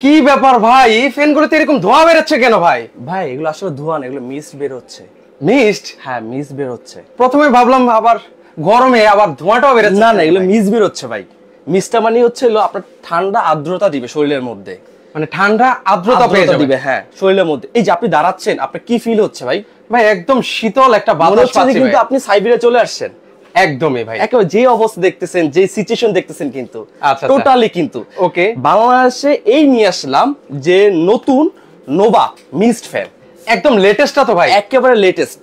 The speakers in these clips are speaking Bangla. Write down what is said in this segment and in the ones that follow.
কি ব্যাপার ভাই, এই ফ্যানগুলোতে এরকম ধোঁয়া বেরোচ্ছে কেন ভাই? ভাই এগুলো আসলে ধোঁয়া না, এগুলো মিস্ট বের হচ্ছে। মিস্ট? হ্যাঁ মিস্ট বের হচ্ছে। প্রথমে ভাবলাম আবার গরমে আবার ধোঁয়াটাও বেরোচ্ছে। না না, এগুলো মিস্ট বের হচ্ছে ভাই। মিস্টটা মানে হচ্ছে আপনার ঠান্ডা আর্দ্রতা দিবে শরীরের মধ্যে, মানে ঠান্ডা আর্দ্রতা পেয়ে যাবে। দিবে হ্যাঁ শরীরের মধ্যে। এই যে আপনি দাঁড়াচ্ছেন, আপনার কি ফিল হচ্ছে ভাই? ভাই একদম শীতল একটা বাতাস পাচ্ছি, কিন্তু আপনি সাইবেরিয়া চলে আসছেন। একদমই ভাই, একেবারে যে অবস্থা দেখতেছেন, যে সিচুয়েশন দেখতেছেন, কিন্তু টোটালি কিন্তু ওকে। বাংলাদেশে এই নিয়ে আসলাম যে নতুন নোভা মিস্ট ফ্যান, একদম লেটেস্টটা তো ভাই, একেবারে লেটেস্ট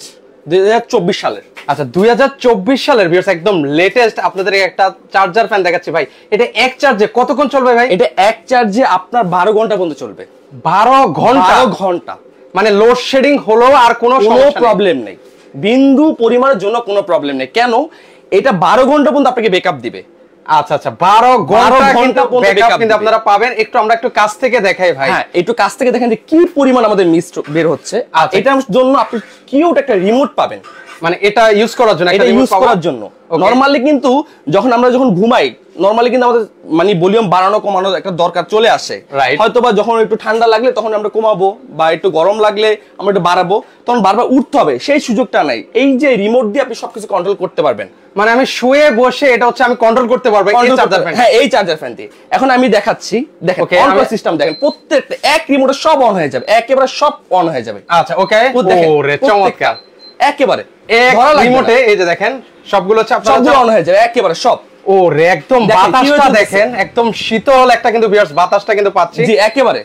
2024 সালের। আচ্ছা 2024 সালের ভিউয়ার্স, একদম লেটেস্ট আপনাদের একটা চার্জার ফ্যান দেখাচ্ছি ভাই। এটা এক চার্জে কতক্ষণ চলবে ভাই? এটা এক চার্জে আপনার 12 ঘন্টা পর্যন্ত চলবে। 12 ঘন্টা? 12 ঘন্টা মানে লোড শেডিং হলো আর কোনো প্রবলেম নেই, বিন্দু পরিমাণের জন্য কোনো প্রবলেম নেই। কেন? এটা 12 ঘন্টা পর্যন্ত আপনাকে ব্যাকআপ দিবে। আচ্ছা আচ্ছা, 12 ঘন্টা ব্যাকআপ কিন্তু আপনারা পাবেন। আমরা একটু কাছ থেকে দেখাই ভাই। হ্যাঁ একটু কাছ থেকে দেখেন যে কি পরিমাণ আমাদের মিস্ট বের হচ্ছে। আর এটার জন্য আপনি কিউট একটা রিমোট পাবেন, মানে এটা ইউজ করার জন্য, এটা ইউজ করার জন্য। নরমালি কিন্তু আমরা যখন ঘুমাই, নরমালি কিন্তু আমাদের মানে ভলিউম বাড়ানো কমানো একটা দরকার চলে আসে। হয়তো বা যখন একটু ঠান্ডা লাগলে তখন আমরা কমাবো, বা একটু গরম লাগলে আমরা একটু বাড়াবো, তখন বারবার উঠতে হবে, সেই সুযোগটা নাই। এই যে রিমোট দিয়ে আপনি সবকিছু কন্ট্রোল করতে পারবেন, মানে আমি শুয়ে বসে এটা হচ্ছে আমি কন্ট্রোল করতে পারবো এই চার্জার ফ্যান। হ্যাঁ এই চার্জার ফ্যান দিয়ে এখন আমি দেখাচ্ছি। দেখেন অন করার সিস্টেম দেখেন, প্রত্যেকটা এক রিমোটে সব অন হয়ে যাবে, একেবারে সব অন হয়ে যাবে। আচ্ছা ওকে, ওরে চমৎকার। একেবারে এক রিমোটে এই যে দেখেন সবগুলো সবগুলো অন হয়ে যাবে একেবারে সব। ওরে একদম বাতাসটা দেখেন, একদম শীতল একটা কিন্তু ভিউয়ার্স বাতাসটা কিন্তু পাচ্ছি। জি একেবারে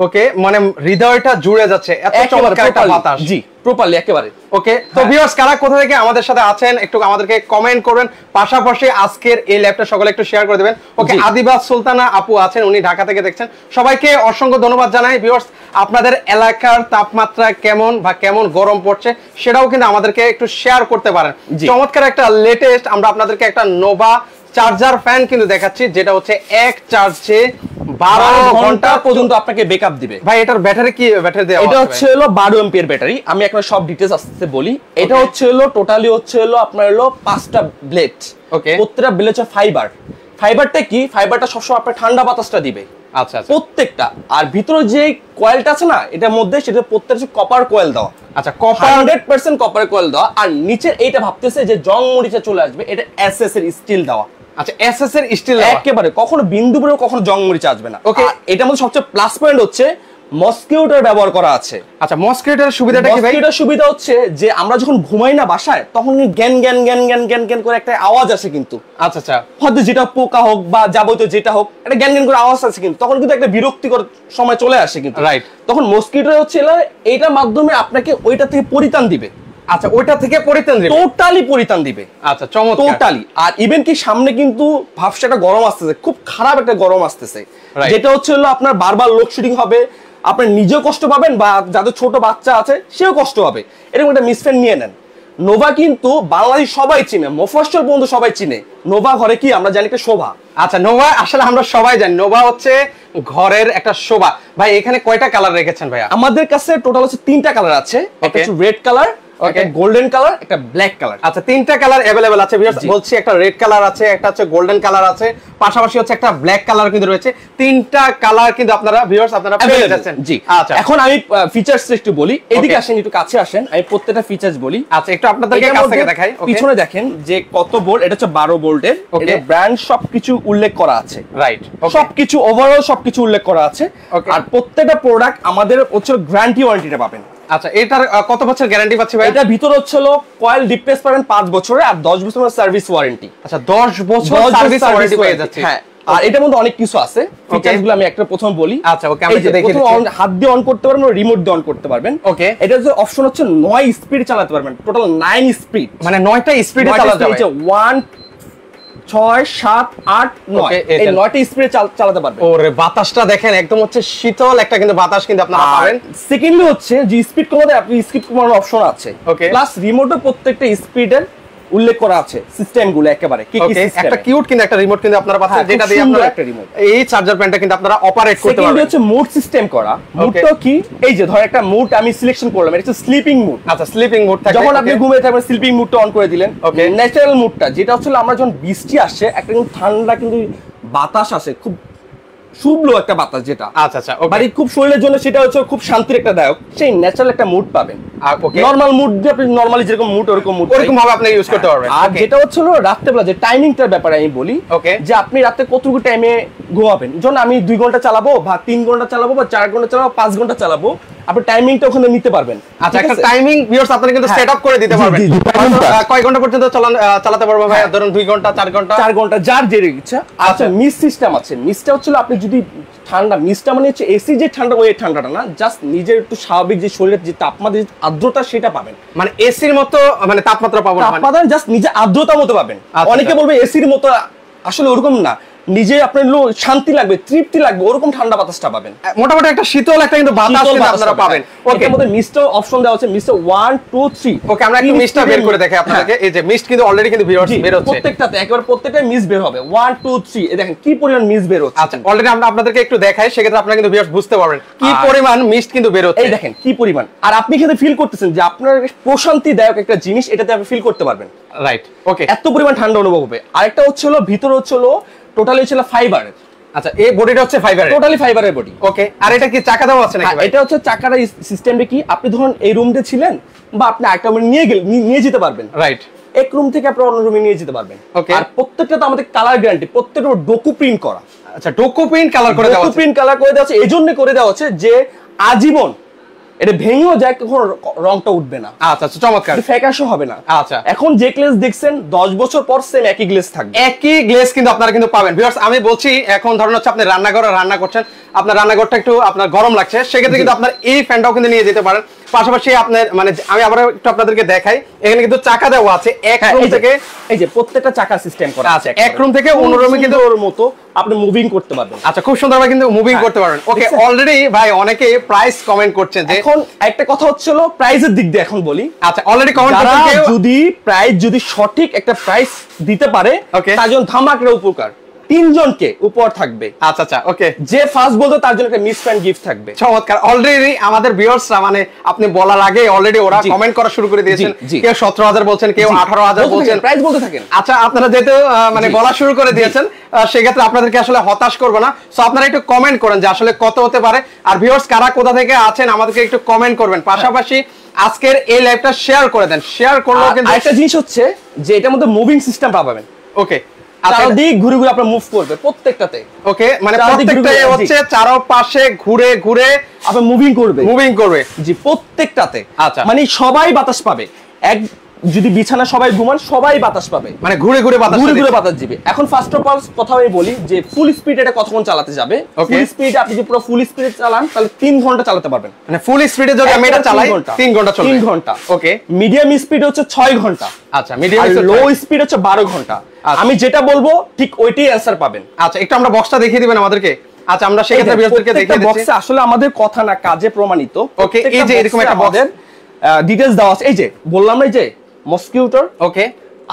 ওকে, মানে হৃদয়টা জুড়ে যাচ্ছে, এত চমৎকার একটা বাতাস। জি প্রপারলি একেবারে ওকে। তো ভিউয়ার্স কারা কোথা থেকে আমাদের সাথে আছেন একটু আমাদেরকে কমেন্ট করবেন, পাশাপাশি আজকের এই ল্যাবটা সকলে একটু শেয়ার করে দিবেন। ওকে, আদিবাস সুলতানা আপু আছেন, উনি ঢাকা থেকে দেখছেন। সবাইকে অসংখ্য ধন্যবাদ জানাই। ভিউয়ার্স আপনাদের এলাকার তাপমাত্রা কেমন বা কেমন গরম পড়ছে সেটাও কিন্তু আমাদেরকে একটু শেয়ার করতে পারেন। চমৎকার একটা লেটেস্ট আমরা আপনাদেরকে একটা নোভা চার্জার ফ্যান কিন্তু দেখাচ্ছি, যেটা হচ্ছে এক চার্জে 12 ঘন্টা পর্যন্ত আপনাকে ব্যাকআপ দিবে। ভাই এটার ব্যাটারি কি ব্যাটারি দেওয়া? এটা হচ্ছে 12 এম্পিয়ার ব্যাটারি। আমি এখন সব ডিটেইলস আসতে বলি। এটা হচ্ছে টোটালি হচ্ছে আপনার 5টা ব্লেড। ওকে, প্রত্যেকটা ব্লেড হচ্ছে ফাইবার। ফাইবারটা কি? ফাইবারটা সবসময় আপনার ঠান্ডা বাতাসটা দিবে। আচ্ছা আচ্ছা, প্রত্যেকটা। আর ভিতরে যে কয়েলটা আছে না, এটার মধ্যে সেটা প্রত্যেকটা কপার কয়েল দেওয়া। আচ্ছা, কপার 100% কপার কয়েল দেওয়া। আর নিচে এইটা ভাবতেছে যে জং মরিচা চলে আসবে, এটা এসএস এর স্টিল দেওয়া। আচ্ছা, এসএস এর স্টিল দেওয়া, একেবারে কখনো বিন্দু পরিমাণ কখনো জং মরিচা আসবে না। ওকে, এটার মধ্যে সবচেয়ে প্লাস পয়েন্ট হচ্ছে মসকিউটোর ব্যবহার করা আছে। আচ্ছা, মসকিউটোর সুবিধাটা কি ভাই? মসকিউটোর সুবিধা হচ্ছে যে আমরা যখন ঘুমাই না বাসায়, তখন গ্যান গ্যান গ্যান গ্যান গ্যান গ্যান করে একটা আওয়াজ আসে কিন্তু। আচ্ছা আচ্ছা, হয়তো যেটা পোকা হোক বা যাবতীয় যেটা হোক, একটা গ্যান গ্যান করে আওয়াজ আসে কিন্তু, তখন কিন্তু একটা বিরক্তিকর সময় চলে আসে কিন্তু। রাইট, তখন মসকিউটো হচ্ছে এইটার মাধ্যমে আপনাকে ওইটা থেকে পরিত্রাণ দিবে। আচ্ছা, ওইটা থেকে পরিত্রাণ দিবে, টোটালি পরিত্রাণ দিবে। আচ্ছা চমৎকার, টোটালি। আর ইভেন কি সামনে কিন্তু ভাবছে একটা গরম আসতেছে, খুব খারাপ একটা গরম আসতেছে, যেটা হচ্ছে আপনার বারবার লোডশেডিং হবে, আপনি নিজেও কষ্ট পাবেন বা যাদের ছোট বাচ্চা আছে সেও কষ্ট হবে। এরকম একটা মিসফ্যান নিয়ে নেন। নোভা কিন্তু বাংলাদেশ সবাই চিনে, মফস্বল পর্যন্ত সবাই চিনে। নোভা ঘরে কি আমরা জানি একটা শোভা। আচ্ছা, নোভা আসলে আমরা সবাই জানি নোভা হচ্ছে ঘরের একটা শোভা। ভাই এখানে কয়টা কালার রেখেছেন ভাইয়া? আমাদের কাছে টোটাল হচ্ছে 3টা কালার আছে। একটা হচ্ছে রেড কালার, একটা গোল্ডেন কালার, একটা ব্ল্যাক কালার। আচ্ছা, 3টা কালার अवेलेबल আছে। বলছি একটা রেড কালার আছে, একটা হচ্ছে গোল্ডেন কালার আছে, পাশাপাশি হচ্ছে একটা ব্ল্যাক কালার কিন্তু রয়েছে। 3টা কালার কিন্তু আপনারা ভিউয়ার্স আপনারা পেয়ে যাচ্ছেন। জি আচ্ছা, এখন আমি ফিচারস একটু বলি। এদিকে আসেন, একটু কাছে আসেন, আমি প্রত্যেকটা ফিচারস বলি। আচ্ছা, একটু আপনাদেরকে কাছ থেকে দেখাই। পিছনে দেখেন যে কত বোল্ট, এটা হচ্ছে 12 ভোল্টের। এটা ব্র্যান্ড সবকিছু উল্লেখ করা আছে। রাইট, সবকিছু ওভারঅল সবকিছু উল্লেখ করা আছে। আর প্রত্যেকটা প্রোডাক্ট আমাদের হচ্ছে গ্যারান্টি ওয়ারেন্টিটা পাবেন। আচ্ছা, এটার কত বছর গ্যারান্টি পাচ্ছি ভাই? এটার ভিতর হচ্ছে কয়েল রিপ্লেস পাবেন 5 বছরের, আর 10 বছরের সার্ভিস ওয়ারেন্টি। আচ্ছা, 10 বছর সার্ভিস ওয়ারেন্টি পেয়ে যাচ্ছে। হ্যাঁ, আর এটার মধ্যে অনেক কিছু আছে। ফিচারসগুলো আমি একটা প্রথম বলি। আচ্ছা ওকে, আমি দেখি। হাত দিয়ে অন করতে পারবেন, রিমোট দিয়ে অন করতে পারবেন। ওকে, এটা যে অপশন হচ্ছে 9 স্পিড চালাতে পারবেন, টোটাল 9 স্পিড, মানে 9টা স্পিডে চালাতে যাবে। 1 6 7 8 9 এই 9টা স্পিডে চালাতে পারবেন। ওরে বাতাসটা দেখেন, একদম হচ্ছে শীতল একটা কিন্তু বাতাস কিন্তু আপনারা পাবেন। সেকেন্ডলি হচ্ছে যে স্পিড কমাতে আপনি স্কিপ কমানোর অপশন আছে। প্লাস রিমোটে প্রত্যেকটা স্পিডের উল্লেখ করা আছে, সিস্টেমগুলো একেবারে কি কি সিস্টেম। একটা কিউট কিন্তু একটা রিমোট কিন্তু আপনারা পাচ্ছেন, যেটা দিয়ে আপনারা একটা রিমোট এই চার্জার প্যানটা কিন্তু আপনারা অপারেট করতে পারবেন। সেকেন্ড হচ্ছে মুড সিস্টেম করা। মুডটা কি? এই যে ধর একটা মুড আমি সিলেকশন করলাম, এটা হচ্ছে স্লিপিং মুড। আচ্ছা, স্লিপিং মুড থাকে। যখন আপনি ঘুমিয়ে থাকবেন স্লিপিং মুডটা অন করে দিলেন। ওকে, ন্যাচারাল মুডটা যেটা হচ্ছে আমরা যখন বৃষ্টি আসে, একটা কিন্তু ঠান্ডা কিন্তু বাতাস আসে, খুব শুভলো একটা বাতাস যেটা আচ্ছা আচ্ছা ওকে বাড়ি খুব শরীরের জন্য সেটা হচ্ছে খুব শান্তির একটা দায়ক, সেই ন্যাচারাল একটা মুড পাবেন। ওকে নরমাল মুড দিয়ে আপনি নরমালি যেরকম মুড ওরকম মুড ওরকম ভাবে আপনি ইউজ করতে পারবেন। আর যেটা হচ্ছে হলো রাত্রেবেলা যে টাইমিংটার ব্যাপারে আমি বলি, ওকে যে আপনি রাতে কতটুকু টাইমে ঘুমাবেন। যখন আমি 2 ঘন্টা চালাবো বা 3 ঘন্টা চালাবো বা 4 ঘন্টা চালাবো 5 ঘন্টা চালাবো, আপনি টাইমিংটা ওখানে নিতে পারবেন। আচ্ছা একটা টাইমিং ভিউয়ার্স আপনি কিন্তু সেট আপ করে দিতে পারবেন। কয় ঘন্টা পর্যন্ত চালাতে পারবো ভাই? ধরুন 2 ঘন্টা 4 ঘন্টা 4 ঘন্টা যার যে ইচ্ছা। আচ্ছা মিস সিস্টেম আছে। মিসটা হচ্ছে আপনি যদি ঠান্ডা, মিসটা মানে হচ্ছে এসি যে ঠান্ডা ওই ঠান্ডাটা না, জাস্ট নিজের একটু স্বাভাবিক যে শরীরের যে তাপমাত্রা আর্দ্রতা সেটা পাবেন। মানে এসির মতো মানে তাপমাত্রা পাবো না, তাপমাত্রা জাস্ট নিজে আর্দ্রতা মতো পাবেন। অনেকে বলবে এসির মতো, আসলে ওরকম না, নিজে আপনার শান্তি লাগবে, তৃপ্তি লাগবে, ওরকম ঠান্ডা বাতাসটা পাবেন। মোটামুটি একটা শীতল একটা কিন্তু বাতাস কিন্তু আপনারা পাবেন। ওকে এর মধ্যে মিস্ট অপশন দেওয়া আছে, মিস্ট 1 2 3। ওকে আমরা একটু মিস্টটা বের করে দেখাই আপনাদেরকে। এই যে মিস্ট কিন্তু অলরেডি কিন্তু ভিউয়ার্স বের হচ্ছে প্রত্যেকটাতে, একবার প্রত্যেকটা মিস্ট বের হবে 1 2 3। এই দেখেন কি পরিমাণ মিস্ট বের হচ্ছে। আচ্ছা অলরেডি আমরা আপনাদেরকে একটু দেখাই, সেক্ষেত্রে আপনারা কিন্তু ভিউয়ার্স বুঝতে পারবেন কি পরিমাণ মিস্ট কিন্তু বের হচ্ছে। এই দেখেন কি পরিমাণ, আর আপনি কিন্তু ফিল করতেছেন যে আপনার প্রশান্তিদায়ক একটা জিনিস, এটাতে আপনি ফিল করতে পারবেন। রাইট ওকে এত পরিমাণ ঠান্ডা অনুভব হবে। আরেকটা হচ্ছে হলো ভিতরে হচ্ছে হলো টোটালি হচ্ছে ফাইবার। আচ্ছা এই বডিটা হচ্ছে ফাইবারের, টোটালি ফাইবারের বডি। ওকে আর এটা কি চাকা দেওয়া আছে নাকি ভাই? এটা হচ্ছে চাকার সিস্টেমটা কি, আপনি ধরুন এই রুমে ছিলেন বা আপনি একটা রুমে নিয়ে যেতে পারবেন। রাইট এক রুম থেকে আপনি অন্য রুমে নিয়ে যেতে পারবেন। ওকে আর প্রত্যেকটা তো আমাদের কালার গ্যারান্টি, প্রত্যেকটা ডোকু প্রিন্ট করা। আচ্ছা ডোকু প্রিন্ট কালার করে দেওয়া আছে। ডোকু প্রিন্ট কালার করে দেওয়া আছে, এজন্য করে দেওয়া আছে যে আজীবন এটা ভেঙেও যায়, কখনো রংটা উঠবে না। আচ্ছা আচ্ছা চমৎকার, ফ্যাকাশও হবে না। আচ্ছা এখন যে গ্লেজ দেখছেন 10 বছর পর সেম একই গ্লেজ থাকবে, একই গ্লেজ কিন্তু আপনারা কিন্তু পাবেন। ভিউয়ার্স আমি বলছি এখন ধরুন হচ্ছে আপনি রান্নাঘরে রান্না করছেন, আপনার রান্নাঘরটা একটু আপনার গরম লাগছে, সেক্ষেত্রে কিন্তু আপনার এই ফ্যানটাও কিন্তু নিয়ে যেতে পারেন। পাশাপাশি আপনার মানে আমি আবার একটু আপনাদেরকে দেখাই, এখানে কিন্তু চাকা দেওয়া আছে এক রুম থেকে। এই যে প্রত্যেকটা চাকা সিস্টেম করা আছে, এক রুম থেকে অন্য রুমে কিন্তু ওর মতো আপনি মুভিং করতে পারবেন। আচ্ছা খুব সুন্দরভাবে কিন্তু মুভিং করতে পারবেন। ওকে অলরেডি ভাই অনেকে প্রাইস কমেন্ট করছেন যে, এখন একটা কথা হচ্ছে হলো প্রাইসের দিক দিয়ে এখন বলি। আচ্ছা অলরেডি কমেন্ট করছেন কেউ যদি প্রাইস যদি সঠিক একটা প্রাইস দিতে পারে তার জন্য ধামাকা উপকার 3 জনকে উপহার থাকবে। আচ্ছা আচ্ছা ওকে যে ফার্স্ট বলতো তার জন্য একটা মিস ফ্যান গিফট থাকবে। চমৎকার, অলরেডি আমাদের ভিউয়ার্সরা মানে আপনি বলার আগে অলরেডি ওরা কমেন্ট করা শুরু করে দিয়েছেন। কেউ 17,000 বলছেন, কেউ 18,000 বলছেন, প্রাইস বলতে থাকেন। আচ্ছা আপনারা যেহেতু মানে বলা শুরু করে দিয়েছেন, সেক্ষেত্রে আপনাদেরকে আসলে হতাশ করব না। সো আপনারা একটু কমেন্ট করেন যে আসলে কত হতে পারে। আর ভিউয়ার্স কারা কোথা থেকে আছেন আমাদেরকে একটু কমেন্ট করবেন। পাশাপাশি আজকের এই লাইভটা শেয়ার করে দেন, শেয়ার করলেও কিন্তু একটা জিনিস হচ্ছে যে এটার মধ্যে মুভিং সিস্টেম পাবেন। ওকে চারদিক ঘুরে ঘুরে আপনার মুভ করবে প্রত্যেকটাতে। ওকে মানে প্রত্যেকটাই হচ্ছে চারপাশে ঘুরে ঘুরে আপনি মুভিং করবে। জি প্রত্যেকটাতে। আচ্ছা মানে সবাই বাতাস পাবে, এক যদি বিছানা সবাই ঘুমান সবাই বাতাস পাবে, মানে ঘুরে ঘুরে বাতাস দিবে। এখন ফার্স্ট অফ অল কথা আমি বলি যে ফুল স্পিড এটা কতক্ষণ চালাতে যাবে। ফুল স্পিড আপনি যদি পুরো ফুল স্পিডে চালান তাহলে 3 ঘন্টা চালাতে পারবেন। মানে ফুল স্পিডে যদি আমি এটা চালাই 3 ঘন্টা চলবে। 3 ঘন্টা ওকে। মিডিয়াম স্পিড হচ্ছে 6 ঘন্টা। আচ্ছা মিডিয়াম লো স্পিড হচ্ছে 12 ঘন্টা। আমি যেটা বলবো ঠিক ওইটাই অ্যানসার পাবেন। আচ্ছা একটু আমরা বক্সটা দেখিয়ে দিবেন আমাদেরকে। আচ্ছা আমরা সেক্ষেত্রে ভিউয়ারদেরকে দেখিয়ে দিচ্ছি। বক্সে আসলে আমাদের কথা না কাজে প্রমাণিত। ওকে এই যে এরকম একটা বক্সের ডিটেইলস দেওয়া আছে। এই যে বললাম না এই যে মসকিউটোর ওকে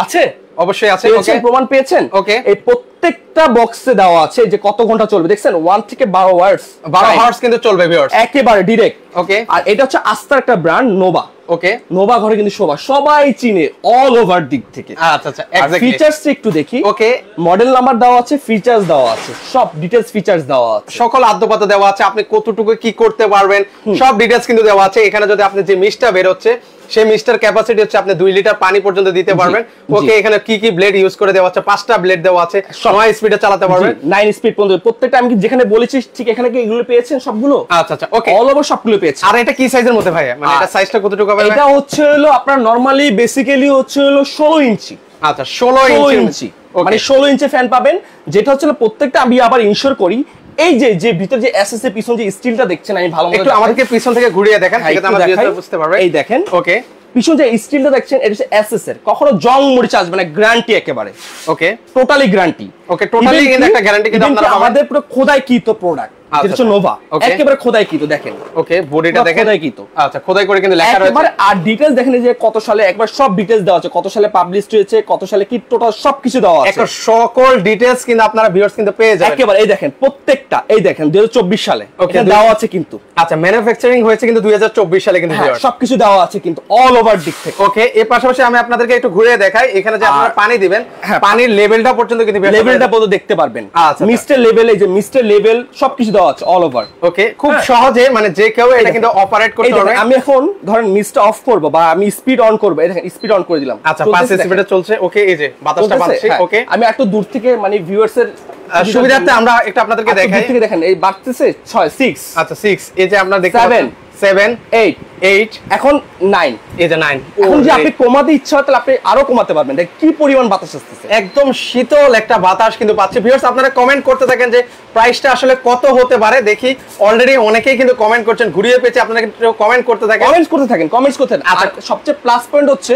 আছে, অবশ্যই আছে। ওকে প্রমাণ পেয়েছেন। ওকে এই প্রত্যেকটা বক্সে দেওয়া আছে যে কত ঘন্টা চলবে। দেখছেন 1 থেকে 12 আওয়ার্স, 12 আওয়ার্স কিন্তু চলবে ভিউয়ার্স একেবারে ডাইরেক্ট। ওকে আর এটা হচ্ছে আস্তার একটা ব্র্যান্ড নোভা। ওকে নোভা ঘরে কিন্তু সবাই চিনে অল ওভার দিক থেকে। আচ্ছা আচ্ছা এক্স্যাক্টলি। ফিচারস একটু দেখি। ওকে মডেল নাম্বার দেওয়া আছে, ফিচারস দেওয়া আছে, সব ডিটেইলস ফিচারস দেওয়া আছে, সকল আদ্যপাত দেওয়া আছে, আপনি কতটুকু কি করতে পারবেন সব ডিটেইলস কিন্তু দেওয়া আছে। এখানে যদি আপনি যে মিস্টটা বের হচ্ছে সেই মিস্টার ক্যাপাসিটি হচ্ছে আপনি 2 লিটার পানি পর্যন্ত দিতে পারবেন। ওকে এখানে কি কি ব্লেড ইউজ করে দেওয়া আছে, 5টা ব্লেড দেওয়া আছে, সময় স্পিডে চালাতে পারবেন 9 স্পিড পর্যন্ত। প্রত্যেকটা আমি যেখানে বলেছি ঠিক এখানে কি এগুলো পেয়েছেন সবগুলো। আচ্ছা আচ্ছা ওকে অল ওভার সবগুলো পেয়েছেন। আর এটা কি সাইজের মধ্যে ভাই, মানে এটা সাইজটা কতটুকু হবে? এটা হচ্ছে হলো আপনার নরমালি বেসিক্যালি হচ্ছে হলো 16 ইঞ্চি। আচ্ছা 16 ইঞ্চি, মানে 16 ইঞ্চি ফ্যান পাবেন। যেটা হচ্ছে প্রত্যেকটা আমি আবার ইনশিওর করি এই যে ভিতর যে এসএস এর পিছন যে স্টিলটা দেখছেন, আমি ভালো মতো একটু আমাদেরকে পিছন থেকে ঘুরিয়ে দেখেন, সেটা আমরা বুঝতে পারবে। এই দেখেন ওকে পিছন যে স্টিলটা দেখছেন এটা হচ্ছে এসএস এর, কখনো জং মরিচা আসবে না, গ্যারান্টি একেবারে। ওকে টোটালি গ্যারান্টি। ওকে টোটালি কিন্তু একটা গ্যারান্টি কিন্তু আপনারা পাবেন। আমাদের পুরো খোদাই কি তো প্রোডাক্ট। যেটা হচ্ছে নোভা, একেবারে খোদাই কিন্তু দেখেন। ওকে, বডিটা দেখেন খোদাই কিন্তু, আচ্ছা খোদাই করে কিন্তু লেখা রয়েছে। আর ডিটেইলস দেখেন যে কত সালে, একবার সব ডিটেইলস দেওয়া আছে, কত সালে পাবলিশড হয়েছে, কত সালে কি টোটাল সবকিছু দেওয়া আছে, একটা সকল ডিটেইলস কিন্তু আপনারা ভিউয়ার্স কিন্তু পেয়ে যাবেন একেবারে। এই দেখেন প্রত্যেকটা, এই দেখেন 2024 সালে এখানে দেওয়া আছে কিন্তু। আচ্ছা, ম্যানুফ্যাকচারিং হয়েছে কিন্তু 2024 সালে কিন্তু ভিউয়ার্স, সবকিছু দেওয়া আছে কিন্তু অল ওভার দিক থেকে। ওকে, এর পাশাপাশি আমি আপনাদেরকে একটু ঘুরে দেখাই, এখানে যে আপনারা পানি দিবেন, পানির লেভেলটা পর্যন্ত কিন্তু লেভেলটা পর্যন্ত দেখতে পারবেন। আচ্ছা, মিস্টার লেভেল, এই যে মিস্টার লেভেল সবকিছু দেওয়া আছে অল ওভার। ওকে, খুব সহজে মানে যে কেউ এটা কিন্তু অপারেট করতে পারবে। আমি এখন ধরেন মিস্টটা অফ করব বা আমি স্পিড অন করব, এই দেখেন স্পিড অন করে দিলাম। আচ্ছা, 5 স্পিডে চলছে। ওকে, এই যে বাতাসটা বাজছে। ওকে, আমি একটু দূর থেকে মানে ভিউয়ার্স এর সুবিধার্থে আমরা একটু আপনাদেরকে দেখাই। দূর থেকে দেখেন এই বাড়তেছে 6 6। আচ্ছা 6, এই যে আপনারা দেখতে পাচ্ছেন 7 8 এখন 9, এই যে 9। এখন যে আপনি কমাতে ইচ্ছা হয় তাহলে আপনি আরো কমাতে পারবেন। দেখ কি পরিমাণ বাতাস আসছে, একদম শীতল একটা বাতাস কিন্তু পাচ্ছে। ভিউয়ার্স আপনারা কমেন্ট করতে থাকেন যে প্রাইসটা আসলে কত হতে পারে। দেখি অলরেডি অনেকেই কিন্তু কমেন্ট করছেন, ঘুরিয়ে পেয়েছে, আপনারা কিন্তু কমেন্ট করতে থাকেন, কমেন্টস করতে থাকেন। আচ্ছা, সবচেয়ে প্লাস পয়েন্ট হচ্ছে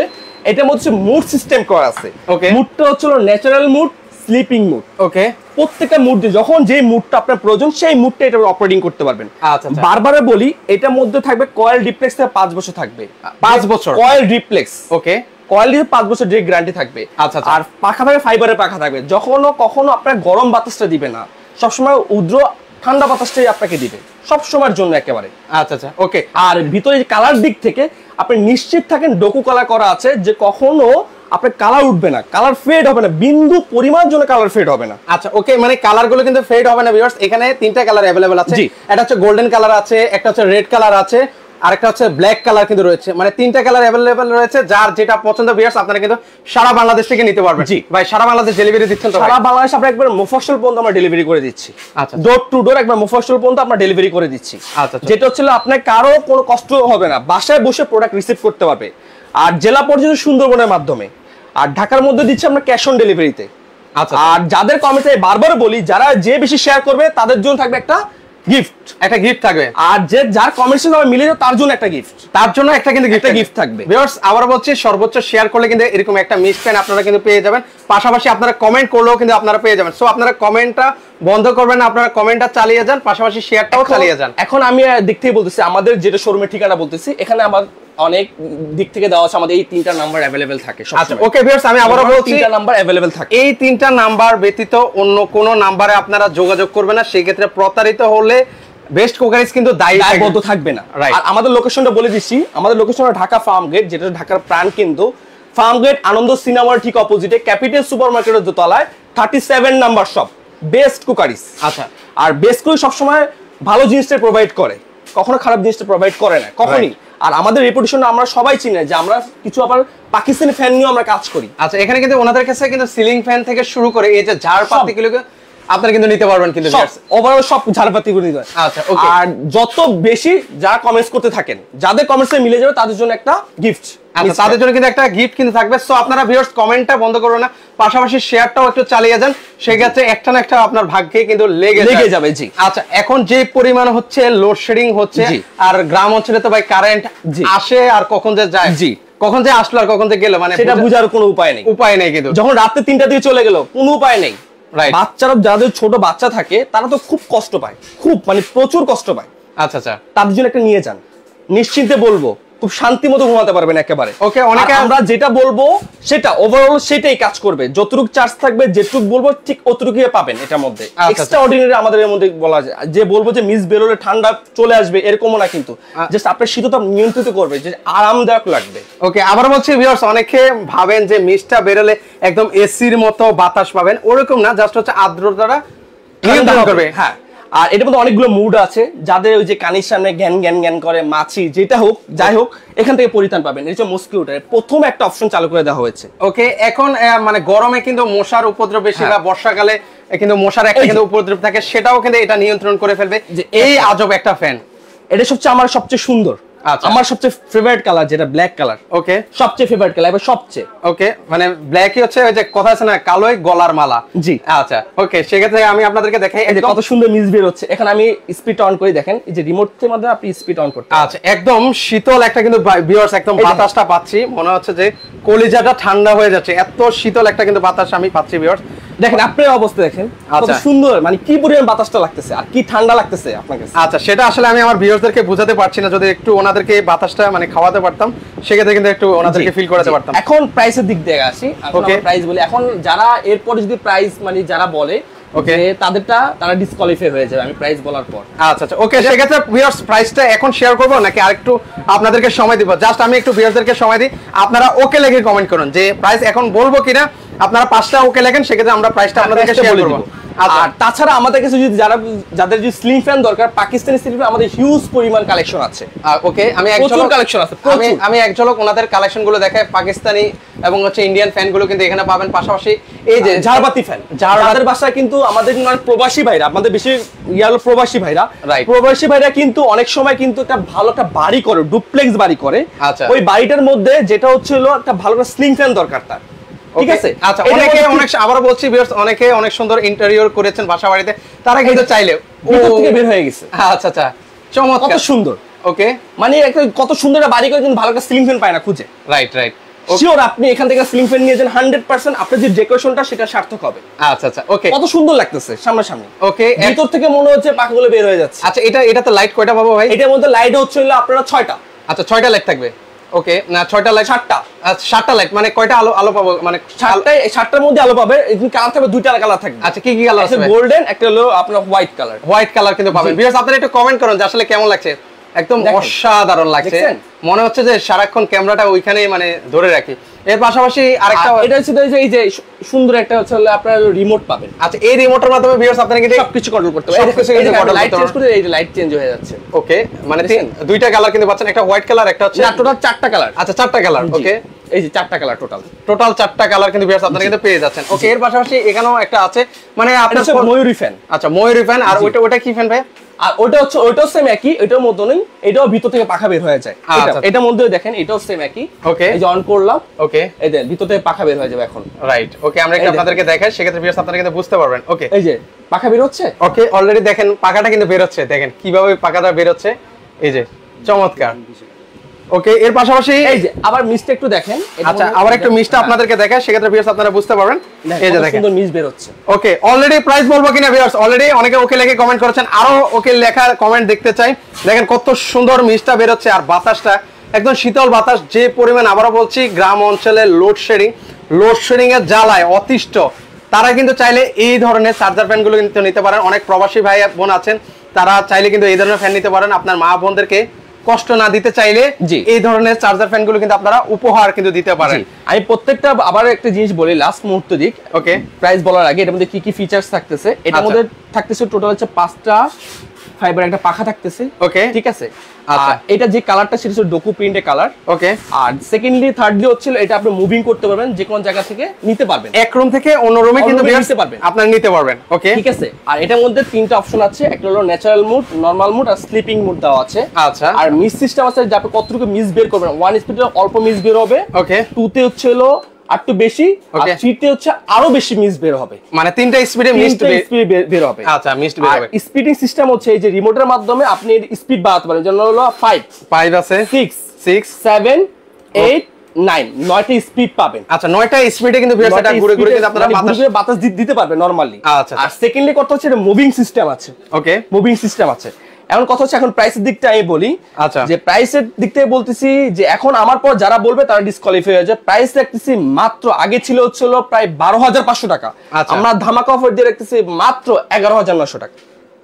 এটার মধ্যে মুড সিস্টেম করা আছে। ওকে, মুডটা হচ্ছে ন্যাচারাল মুড, স্লিপিং মুড। ওকে, প্রত্যেকটা মুড যখন যে মুডটা আপনার প্রয়োজন সেই মুডটা এটা অপারেটিং করতে পারবেন। আচ্ছা, বারবার বলি এটার মধ্যে থাকবে কয়েল রিপ্লেক্স, 5 বছর থাকবে, 5 বছর কয়েল রিপ্লেক্স। ওকে, কয়েল দিয়ে 5 বছর যে গ্যারান্টি থাকবে। আচ্ছা, আর পাখা থাকবে ফাইবারের পাখা থাকবে, কখনো আপনার গরম বাতাসটা দিবে না, সবসময় উদ্র ঠান্ডা বাতাসটাই আপনাকে দিবে সব সময়ের জন্য একেবারে। আচ্ছা, ওকে। আর ভিতরে কালার দিক থেকে আপনি নিশ্চিত থাকেন ডোকু কালার করা আছে, যে কখনো আপনার কালার উঠবে না, কালার ফেড হবে না, বিন্দু পরিমাণ জন্য কালার ফেড হবে না। আচ্ছা, ওকে, মানে কালার গুলো কিন্তু ফেড হবে না ভিউয়ার্স। এখানে 3টা কালার अवेलेबल আছে। এটা হচ্ছে গোল্ডেন কালার আছে, একটা হচ্ছে রেড কালার আছে, আর একটা হচ্ছে ব্ল্যাক কালার কিন্তু রয়েছে। মানে 3টা কালার अवेलेबल রয়েছে। যার যেটা পছন্দ ভিউয়ার্স আপনারা কিন্তু সারা বাংলাদেশ থেকে নিতে পারবেন। জি ভাই, সারা বাংলাদেশ ডেলিভারি দিচ্ছেন তো? সারা বাংলাদেশ আমরা একবার মুফাসসল পর্যন্ত আমরা ডেলিভারি করে দিচ্ছি। আচ্ছা, ডোর টু ডোর একবার মুফাসসল পর্যন্ত আমরা ডেলিভারি করে দিচ্ছি। আচ্ছা, যেটা হচ্ছে আপনার কারো কোনো কষ্ট হবে না, বাসায় বসে প্রোডাক্ট রিসিভ করতে পারবে। আর জেলা পর্যন্ত সুন্দরবনের মাধ্যমে, আর ঢাকার মধ্যে দিচ্ছি আমরা ক্যাশ অন ডেলিভারিতে। আচ্ছা, আর যাদের কমেন্টে বারবার বলি, যারা যে বেশি শেয়ার করবে তাদের জন্য থাকবে একটা গিফট, থাকবে। আর যার কমেন্টস মিলে যাবে তার জন্য একটা গিফট, কিন্তু গিফট থাকবে। ভিউয়ার্স আবার বলছি, সর্বোচ্চ শেয়ার করলে কিন্তু এরকম একটা মিস পেন আপনারা কিন্তু পেয়ে যাবেন। পাশাপাশি আপনারা কমেন্ট করলেও কিন্তু আপনারা পেয়ে যাবেন। সো আপনারা কমেন্টটা বন্ধ করবেন না, আপনারা কমেন্টটা চালিয়ে যান, পাশাপাশি শেয়ারটাও চালিয়ে যান। এখন আমি দিক থেকে বলতেছি, আমাদের যেটা শোরুমের ঠিকানা বলতেছি, এখানে আমার অনেক দিক থেকে দেওয়া আছে, আমাদের এই 3টা নাম্বার अवेलेबल থাকে। আচ্ছা, ওকে ভিউয়ার্স, আমি আবারো বলছি 3টা নাম্বার अवेलेबल থাকে। এই 3টা নাম্বার ব্যতীত অন্য কোনো নাম্বারে আপনারা যোগাযোগ করবেন না, সেই ক্ষেত্রে প্রতারিত হলে বেস্ট কুকারিজ কিন্তু দায়বদ্ধ থাকবে না। আর আমাদের লোকেশনটা বলে দিচ্ছি, আমাদের লোকেশনটা ঢাকা ফার্ম গেট, যেটা ঢাকার প্রাণ কিন্তু। ফার্ম গেট আনন্দ সিনেমার ঠিক অপোজিটে ক্যাপিটাল সুপারমার্কেটের দোতলায় 37 নাম্বার শপ, বেস্ট কুকারিজ। আচ্ছা, আর বেস্ট কুকারি সবসময় ভালো জিনিসটা প্রোভাইড করে, কখনো খারাপ জিনিসটা প্রোভাইড করে না কখনোই। আর আমাদের রেপুটেশন আমরা সবাই চিনি যে আমরা কিছু আবার পাকিস্তানি ফ্যান নিয়ে আমরা কাজ করি। আচ্ছা, এখানে কিন্তু ওনাদের কাছে কিন্তু সিলিং ফ্যান থেকে শুরু করে এই যে ঝাড়পাতিগুলো আপনারা কিন্তু নিতে পারবেন, কিন্তু ওভারঅল সব ঝাড়পাতি করে দিতে। আচ্ছা, ওকে। আর যত বেশি যারা কমেন্টস করতে থাকেন, যাদের কমেন্টসে মিলে যাবে তাদের জন্য একটা গিফট। আচ্ছা, তাদের জন্য কিন্তু একটা গিফট কিন্তু থাকবে। সো আপনারা ভিউয়ার্স কমেন্টটা বন্ধ করবেন না, পাশাপাশি শেয়ারটাও একটু চালিয়ে যান, সেই ক্ষেত্রে একটা না একটা আপনার ভাগ্যে কিন্তু লেগে যাবে। জি, আচ্ছা, এখন যে পরিমাণ হচ্ছে লোডশেডিং হচ্ছে, আর গ্রাম অঞ্চলে তো ভাই কারেন্ট আসে আর কখন যে যায়, জি কখন যে আসলো আর কখন যে গেল, মানে সেটা বোঝার কোনো উপায় নেই। কিন্তু যখন রাতে 3টা দিকে চলে গেল, কোনো উপায় নেই। বাচ্চারা, যাদের ছোট বাচ্চা থাকে তারা তো খুব কষ্ট পায়, খুব মানে প্রচুর কষ্ট পায়। আচ্ছা, তাদের জন্য একটা নিয়ে যান, নিশ্চিন্তে বলবো খুব শান্তি মতো ঘুমাতে পারবেন একেবারে। ওকে, অনেকে আমরা যেটা বলবো সেটা ওভারঅল সেটাই কাজ করবে, যতটুকু চার্জ থাকবে, যেটুকু বলবো ঠিক অতটুকুই পাবেন। এটার মধ্যে এক্সট্রা অর্ডিনারি আমাদের এর মধ্যে বলা যায়, যে বলবো যে মিস বেরোলে ঠান্ডা চলে আসবে এরকমও না, কিন্তু জাস্ট আপনার শীততাপ নিয়ন্ত্রিত করবে, যে আরামদায়ক লাগবে। ওকে, আবার বলছি ভিউয়ার্স, অনেকে ভাবেন যে মিসটা বেরোলে একদম এসির মতো বাতাস পাবেন, ওরকম না, জাস্ট হচ্ছে আর্দ্রতাটা নিয়ন্ত্রণ করবে। হ্যাঁ, আর এটার মধ্যে অনেকগুলো মুড আছে, যাদের ওই যে কানের সামনে জ্ঞান জ্ঞান জ্ঞান করে মাছি, যেটা হোক যাই হোক এখান থেকে পরিত্রাণ পাবেন। এটা হচ্ছে মস্কিউটার প্রথম একটা অপশন চালু করে দেওয়া হয়েছে। ওকে, এখন মানে গরমে কিন্তু মশার উপদ্রব বেশি, বা বর্ষাকালে কিন্তু মশার একটা কিন্তু উপদ্রব থাকে, সেটাও কিন্তু এটা নিয়ন্ত্রণ করে ফেলবে। যে এই আজব একটা ফ্যান, এটা আমার সবচেয়ে সুন্দর, আমার সবচেয়ে ফেভারিট কালার যেটা ব্ল্যাক কালার। ওকে, সবচেয়ে ফেভারিট কালার, এবার সবচেয়ে ওকে, মানে ব্ল্যাকই হচ্ছে ওই যে কথা আছে না, কালোই গলার মালা। জি, আচ্ছা, ওকে, সেক্ষেত্রে আমি আপনাদেরকে দেখাই এই যে কত সুন্দর মিস বের হচ্ছে। এখন আমি স্পিড অন করে দেখেন, এই যে রিমোট এর মাধ্যমে আপনি স্পিড অন করতে। আচ্ছা, একদম শীতল একটা কিন্তু ভিউয়ার্স একদম বাতাসটা পাচ্ছি, মনে হচ্ছে যে কলিজাটা ঠান্ডা হয়ে যাচ্ছে, এত শীতল একটা কিন্তু বাতাস আমি পাচ্ছি ভিউয়ার্স। দেখেন আপনার অবস্থা দেখেন কত সুন্দর, মানে কি পরিমাণ বাতাসটা লাগতেছে আর কি ঠান্ডা লাগতেছে আপনার কাছে। আচ্ছা সেটা আসলে আমি আমার ভিউয়ার্সদেরকে বোঝাতে পারছি না, যদি একটু ওনাদেরকে বাতাসটা মানে খাওয়াতে পারতাম সেক্ষেত্রে কিন্তু একটু ওনাদেরকে ফিল করাতে পারতাম। এখন প্রাইসের দিক দিয়ে আসি, ওকে প্রাইস বলি, এখন যারা এরপরে যদি প্রাইস মানে যারা বলে ওকে তারা ডিসকোয়ালিফাই হয়ে যাবে আমি প্রাইস বলার পর। আচ্ছা আচ্ছা ওকে, সেক্ষেত্রে ভিউয়ার্স প্রাইসটা এখন শেয়ার করব নাকি আরেকটু আপনাদেরকে সময় দিব? জাস্ট আমি একটু ভিউয়ার্সদেরকে সময় দিই, আপনারা ওকে লিখে কমেন্ট করুন যে প্রাইস এখন বলবো কিনা। আপনারা 5টা ওকে লেখেন, সেক্ষেত্রে আমরা প্রাইসটা আপনাদেরকে শেয়ার করব। আর তাছাড়া আমাদের কাছে যদি যাদের যদি স্লিম ফ্যান দরকার, পাকিস্তানি স্লিম ফ্যান আমাদের হিউজ পরিমাণ কালেকশন আছে। ওকে আমি কালেকশন আছে, আমি এক ঝলক ওনাদের কালেকশন গুলো দেখাই। পাকিস্তানি এবং হচ্ছে ইন্ডিয়ান ফ্যান গুলো কিন্তু এখানে পাবেন, পাশাপাশি এই যে ঝাড়বাতি ফ্যান, যাদের বাসায় কিন্তু আমাদের মানে প্রবাসী ভাইরা, আমাদের বেশি ইয়ালো প্রবাসী ভাইরা, প্রবাসী ভাইরা কিন্তু অনেক সময় কিন্তু একটা ভালো একটা বাড়ি করে, ডুপ্লেক্স বাড়ি করে। ওই বাড়িটার মধ্যে যেটা হচ্ছে হলো একটা ভালো একটা স্লিম ফ্যান দরকার তার, ঠিক আছে? আচ্ছা অনেকে অনেক, আবারো বলছি ভিউয়ার্স, অনেকে অনেক সুন্দর ইন্টেরিয়র করেছেন বাসা বাড়িতে, তারা কিন্তু চাইলে ভিতর থেকে বের হয়ে গেছে। আচ্ছা আচ্ছা চমৎকার, কত সুন্দর। ওকে মানে একটা কত সুন্দর একটা বাড়ি করে কিন্তু ভালো একটা সিলিং ফ্যান পায় না খুঁজে। রাইট রাইট, শিওর আপনি এখান থেকে সিলিং ফ্যান নিয়ে যান 100% আপনার যে ডেকোরেশনটা সেটা সার্থক হবে। আচ্ছা আচ্ছা ওকে, কত সুন্দর লাগতেছে সামনাসামনি। ওকে ভিতর থেকে মনে হচ্ছে পাখাগুলো বের হয়ে যাচ্ছে। আচ্ছা এটাতে লাইট কয়টা পাবো ভাই? এটার মধ্যে লাইট হচ্ছে হলো আপনারা 6টা। আচ্ছা 6টা লাইট থাকবে। ওকে না 6টা লাইট, 7টা। আচ্ছা 7টা লাইট মানে কয়টা আলো পাবো? মানে 7টার মধ্যে আলো পাবে। এখানে কালার থাকবে, 2টা কালার থাকবে। আচ্ছা কি কি কালার আছে? গোল্ডেন, একটা হলো আপনার হোয়াইট কালার। হোয়াইট কালার কিন্তু পাবেন। ভিউয়ার্স আপনারা একটু কমেন্ট করুন যে আসলে কেমন লাগছে। একদম অসাধারণ লাগছে, মনে হচ্ছে যে সারাক্ষণ ক্যামেরাটা ওইখানেই মানে ধরে রাখি। এর পাশাপাশি আরেকটা এটা হচ্ছে এই যে সুন্দর একটা হচ্ছে আপনারা রিমোট পাবেন। আচ্ছা এই রিমোটের মাধ্যমে ভিউয়ার্স আপনারা কিন্তু সবকিছু কন্ট্রোল করতে পারবেন। লাইট চেঞ্জ করে এই যে লাইট চেঞ্জ হয়ে যাচ্ছে। ওকে মানে 2টা কালার কিন্তু পাচ্ছেন, একটা হোয়াইট কালার, একটা হচ্ছে না টোটাল 4টা কালার। আচ্ছা 4টা কালার। ওকে এই যে 4টা কালার টোটাল 4টা কালার কিন্তু ভিউয়ার্স আপনারা কিন্তু পেয়ে যাচ্ছেন। ওকে এর পাশাপাশি এখানেও একটা আছে, মানে আপনার ময়ূরী ফ্যান। আচ্ছা ময়ূরী ফ্যান, আর ওটা কি ফ্যান ভাই? আর ওটাও সেম একই, এটার মতো নেই, এটাও ভিতর থেকে পাখা বের হয়ে যায়। এটার মধ্যে দেখেন এটাও সেম একই। ওকে এই যে অন করলাম, ওকে এই দেন ভিতর থেকে পাখা বের হয়ে যাবে এখন। রাইট ওকে আমরা একটু আপনাদেরকে দেখাই, সেক্ষেত্রে ভিউয়ার্স আপনারা কিন্তু বুঝতে পারবেন। ওকে এই যে পাখা বের হচ্ছে। ওকে অলরেডি দেখেন পাখাটা কিন্তু বের হচ্ছে, দেখেন কিভাবে পাখাটা বের হচ্ছে, এই যে চমৎকার। ওকে এর পাশাপাশি এই যে আবার মিস্ট একটু দেখেন। আচ্ছা আবার একটু মিস্টটা আপনাদেরকে দেখাই, সেক্ষেত্রে ভিউয়ার্স আপনারা বুঝতে পারবেন। এই যে দেখেন সুন্দর মিস্ট বের হচ্ছে। ওকে অলরেডি প্রাইস বলবো কিনা ভিউয়ার্স? অলরেডি অনেকে ওকে লিখে কমেন্ট করেছেন, আরো ওকে লেখা কমেন্ট দেখতে চাই। দেখেন কত সুন্দর মিস্টটা বের হচ্ছে, আর বাতাসটা একদম শীতল বাতাস। যে পরিমাণ আবারও বলছি গ্রাম অঞ্চলে লোডশেডিং এর জ্বালায় অতিষ্ঠ, তারা কিন্তু চাইলে এই ধরনের চার্জার ফ্যান গুলো কিন্তু নিতে পারেন। অনেক প্রবাসী ভাই বোন আছেন, তারা চাইলে কিন্তু এই ধরনের ফ্যান নিতে পারেন। আপনার মা বোনদেরকে কষ্ট না দিতে চাইলে এই ধরনের চার্জার ফ্যান গুলো কিন্তু আপনারা উপহার কিন্তু দিতে পারেন। আমি প্রত্যেকটা আবার একটা জিনিস বলি লাস্ট মুহূর্ত দিক। ওকে প্রাইস বলার আগে এটার মধ্যে কি কি ফিচারস থাকতেছে, এটার মধ্যে থাকতেছে টোটাল হচ্ছে 5টা ফাইবার একটা পাখা থাকতেছে। ওকে ঠিক আছে। আর এটা যে কালারটা সেটা হচ্ছে ডকু প্রিন্টের কালার। ওকে আর সেকেন্ডলি থার্ডলি হচ্ছে এটা আপনি মুভিং করতে পারবেন, যে কোন জায়গা থেকে নিতে পারবেন, এক রুম থেকে অন্য রুমে কিন্তু নিতে পারবেন, আপনারা নিতে পারবেন। ওকে ঠিক আছে। আর এটার মধ্যে 3টা অপশন আছে, একটা হলো natural mood, normal mood are sleeping mood দেওয়া আছে। আচ্ছা আর মিস সিস্টেম আছে যে আপনি কতটুকু মিস বের করবেন। 1 স্পিডে অল্প মিস বের হবে। ওকে 2 তে হচ্ছে হলো একটু বেশি, আর 3 তে হচ্ছে আরো বেশি মিস বের হবে। মানে 3টা স্পিডে মিস্ট বের হবে। আচ্ছা মিস্ট বের হবে। স্পিডিং সিস্টেম হচ্ছে এই যে রিমোটের মাধ্যমে আপনি স্পিড বাড়াতে পারেন। যেমন হলো 5 আছে, 6 7 8 9 9টা স্পিড পাবেন। আচ্ছা 9টা স্পিডে কিন্তু এটা ঘুরে ঘুরে কিন্তু আপনারা বাতাস দিতে পারবেন নরমালি। আচ্ছা আর সেকেন্ডলি কথা হচ্ছে এটা মুভিং সিস্টেম আছে। ওকে মুভিং সিস্টেম আছে। এখন কথা হচ্ছে এখন প্রাইসের দিকটা আমি বলি। আচ্ছা যে প্রাইসের দিক থেকে বলতেছি যে এখন আমার পর যারা বলবে তারা ডিসকোয়ালিফাই হয়ে যায়। প্রাইস রাখতেছি মাত্র, আগে ছিল হচ্ছিল প্রায় 12,500 টাকা, আমরা ধামাকা অফার দিয়ে রাখতেছি মাত্র 11,900 টাকা।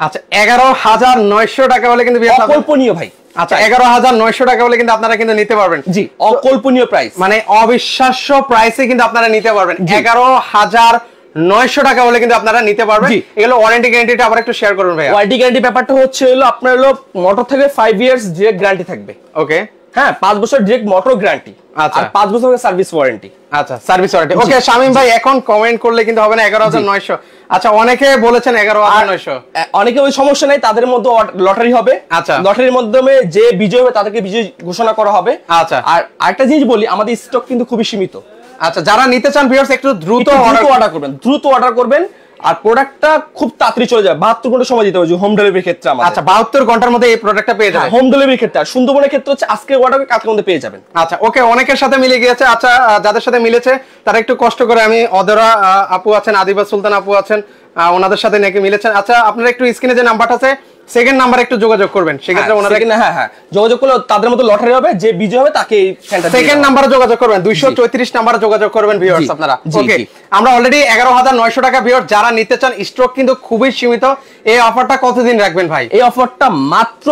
আচ্ছা 11,900 টাকা হলে কিন্তু অকল্পনীয় ভাই। আচ্ছা 11,900 টাকা হলে কিন্তু আপনারা কিন্তু নিতে পারবেন। জি অকল্পনীয় প্রাইস, মানে অবিশ্বাস্য প্রাইসে কিন্তু আপনারা নিতে পারবেন। 11,900 টাকা হলে কিন্তু আপনারা নিতে পারবেন। এগুলো ওয়ারেন্টি গ্যারান্টিটা আবার একটু শেয়ার করুন ভাই। ওয়ারেন্টি গ্যারান্টি ব্যাপারটা হচ্ছে হলো আপনার হলো মোটর থেকে 5 ইয়ার্স ডিরেক্ট গ্যারান্টি থাকবে। ওকে হ্যাঁ 5 বছর ডিরেক্ট মোটর গ্যারান্টি, আচ্ছা আর 5 বছরের সার্ভিস ওয়ারেন্টি। আচ্ছা সার্ভিস ওয়ারেন্টি। ওকে শামিম ভাই এখন কমেন্ট করলে কিন্তু হবে না 11,900। আচ্ছা অনেকে বলেছেন 11,900, অনেকে ওই সমস্যা নাই, তাদের মধ্যে লটারি হবে। আচ্ছা লটারির মাধ্যমে যে বিজয় হবে তাদেরকে বিজয় ঘোষণা করা হবে। আচ্ছা আর আরেকটা জিনিস বলি, আমাদের স্টক কিন্তু খুবই সীমিত। আচ্ছা যারা নিতে চান ভিউয়ার্স একটু দ্রুত অর্ডার করবেন, দ্রুত অর্ডার করবেন। আর প্রোডাক্টটা খুব তাড়াতাড়ি চলে যায়, 72 ঘন্টা সময় দিতে হবে হোম ডেলিভারির ক্ষেত্রে আমাদের। আচ্ছা 72 ঘন্টার মধ্যে এই প্রোডাক্টটা পেয়ে যাবেন হোম ডেলিভারির ক্ষেত্রে। আর সুন্দরবনের ক্ষেত্রে হচ্ছে আজকে অর্ডার কালকের মধ্যে পেয়ে যাবেন। আচ্ছা ওকে, অনেকের সাথে মিলে গিয়েছে। আচ্ছা যাদের সাথে মিলেছে তারা একটু কষ্ট করে, আমি অদরা আপু আছেন, আদিবা সুলতান আপু আছেন, ওনাদের সাথে নাকি মিলেছেন। আচ্ছা আপনারা একটু স্ক্রিনে যে নাম্বারটা আছে সেকেন্ড নাম্বার একটু যোগাযোগ করবেন, সেক্ষেত্রে ওনারা হ্যাঁ যোগাযোগ করলে তাদের মধ্যে লটারি হবে, যে বিজয় হবে তাকে এই ফ্যানটা সেকেন্ড নাম্বারে যোগাযোগ করবেন, 234 নাম্বারে যোগাযোগ করবেন ভিউয়ার্স আপনারা। ওকে আমরা অলরেডি 11,900 টাকা ভিউয়ার্স যারা নিতে চান, স্টক কিন্তু খুবই সীমিত। এই অফারটা কতদিন রাখবেন ভাই? এই অফারটা মাত্র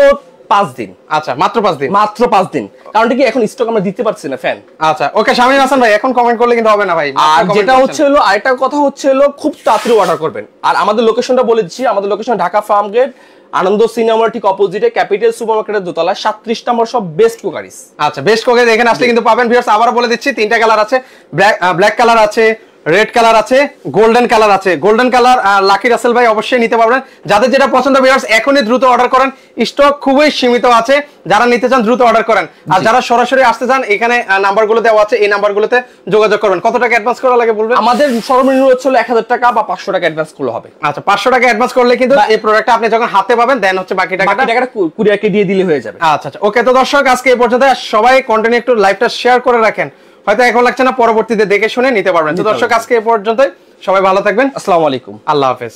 5 দিন। আচ্ছা মাত্র 5 দিন, মাত্র 5 দিন, কারণ কি এখন স্টক আমরা দিতে পারছি না ফ্যান। আচ্ছা ওকে শামীম হাসান ভাই, এখন কমেন্ট করলে কিন্তু হবে না ভাই। আর যেটা হচ্ছে হলো আরেকটা কথা হচ্ছে হলো খুব তাড়াতাড়ি অর্ডার করবেন। আর আমাদের লোকেশনটা বলে দিচ্ছি, আমাদের লোকেশন ঢাকা ফার্ম গেট, আনন্দ সিনেমার ঠিক অপোজিটে ক্যাপিটাল সুপারমার্কেটের দোতলা 37 নম্বর সব বেস্ট কুকারিস। আচ্ছা বেস্ট কুকারিস এখানে আসলে কিন্তু পাবেন ভিউয়ার্স। আবারো বলে দিচ্ছি তিনটা কালার আছে, ব্ল্যাক কালার আছে, রেড কালার আছে, গোল্ডেন কালার আছে। গোল্ডেন কালার লাকি রাসেল ভাই অবশ্যই নিতে পারবেন। যাদের যেটা পছন্দ ভিউয়ার্স এখনই দ্রুত অর্ডার করেন, স্টক খুবই সীমিত আছে, যারা নিতে চান দ্রুত অর্ডার করেন। আর যারা সরাসরি আসতে চান এখানে নাম্বারগুলো দেওয়া আছে, এই নাম্বারগুলোতে যোগাযোগ করবেন। কত টাকা অ্যাডভান্স করা লাগে বলবেন? আমাদের সর্বনিম্ন হচ্ছে 1000 টাকা বা 500 টাকা অ্যাডভান্স করলে হবে। আচ্ছা 500 টাকা অ্যাডভান্স করলে কিন্তু এই প্রোডাক্টটা আপনি যখন হাতে পাবেন দেন হচ্ছে বাকি টাকাটা কুরিয়ারকে দিয়ে দিলে হয়ে যাবে। আচ্ছা আচ্ছা ওকে। তো দর্শক আজকে এই পর্যন্ত, সবাই কন্টিনিউ একটু লাইভটা শেয়ার করে রাখেন, হয়তো এখন লাগছে না, পরবর্তীতে দেখে শুনে নিতে পারবেন। তো দর্শক আজকে এই পর্যন্ত, সবাই ভালো থাকবেন, আসসালামু আলাইকুম, আল্লাহ হাফেজ।